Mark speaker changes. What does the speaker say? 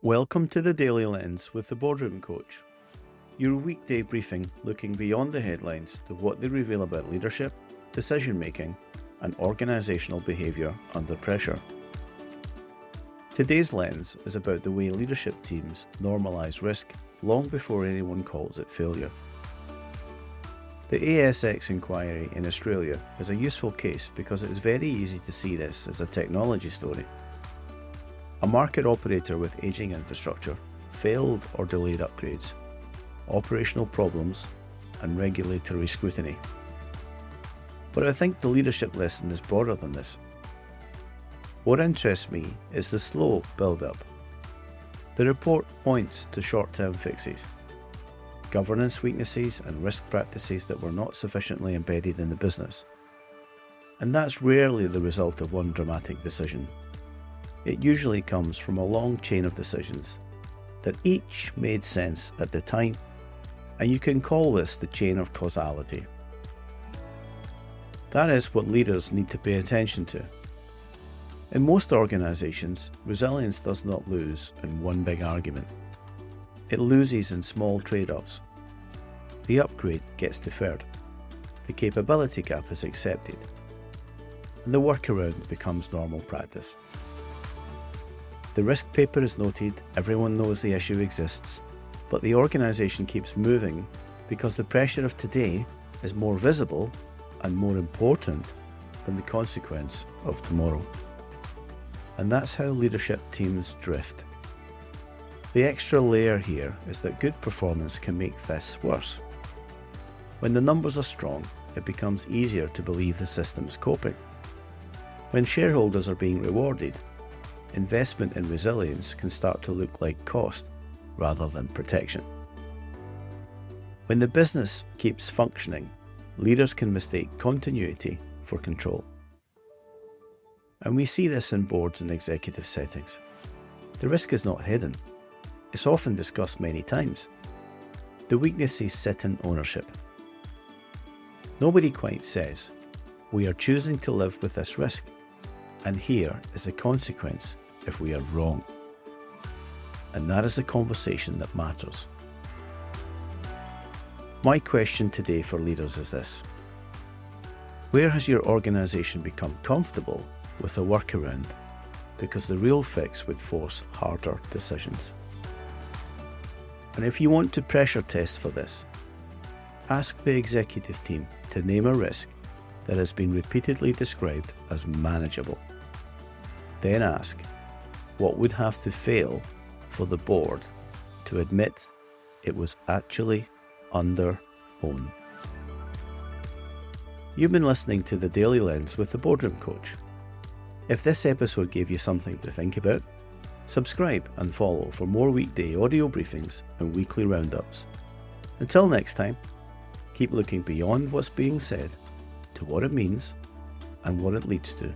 Speaker 1: Welcome to the Daily Lens with the Boardroom Coach, your weekday briefing looking beyond the headlines to what they reveal about leadership, decision making, and organisational behaviour under pressure. Today's lens is about the way leadership teams normalise risk long before anyone calls it failure. The ASX inquiry in Australia is a useful case because it is very easy to see this as a technology story. A market operator with ageing infrastructure, failed or delayed upgrades, operational problems, and regulatory scrutiny. But I think the leadership lesson is broader than this. What interests me is the slow build-up. The report points to short-term fixes, governance weaknesses and risk practices that were not sufficiently embedded in the business. And that's rarely the result of one dramatic decision. It usually comes from a long chain of decisions that each made sense at the time, and you can call this the chain of causality. That is what leaders need to pay attention to. In most organisations, resilience does not lose in one big argument. It loses in small trade-offs. The upgrade gets deferred, the capability gap is accepted, and the workaround becomes normal practice. The risk paper is noted, everyone knows the issue exists, but the organisation keeps moving because the pressure of today is more visible and more important than the consequence of tomorrow. And that's how leadership teams drift. The extra layer here is that good performance can make this worse. When the numbers are strong, it becomes easier to believe the system is coping. When shareholders are being rewarded, investment in resilience can start to look like cost rather than protection. When the business keeps functioning, leaders can mistake continuity for control. And we see this in boards and executive settings. The risk is not hidden. It's often discussed many times. The weaknesses sit in ownership. Nobody quite says, "We are choosing to live with this risk, and here is the consequence if we are wrong." And that is the conversation that matters. My question today for leaders is this: where has your organisation become comfortable with a workaround because the real fix would force harder decisions? And if you want to pressure test for this, ask the executive team to name a risk that has been repeatedly described as manageable. Then ask, what would have to fail for the board to admit it was actually under-owned? You've been listening to The Daily Lens with the Boardroom Coach. If this episode gave you something to think about, subscribe and follow for more weekday audio briefings and weekly roundups. Until next time, keep looking beyond what's being said to what it means and what it leads to.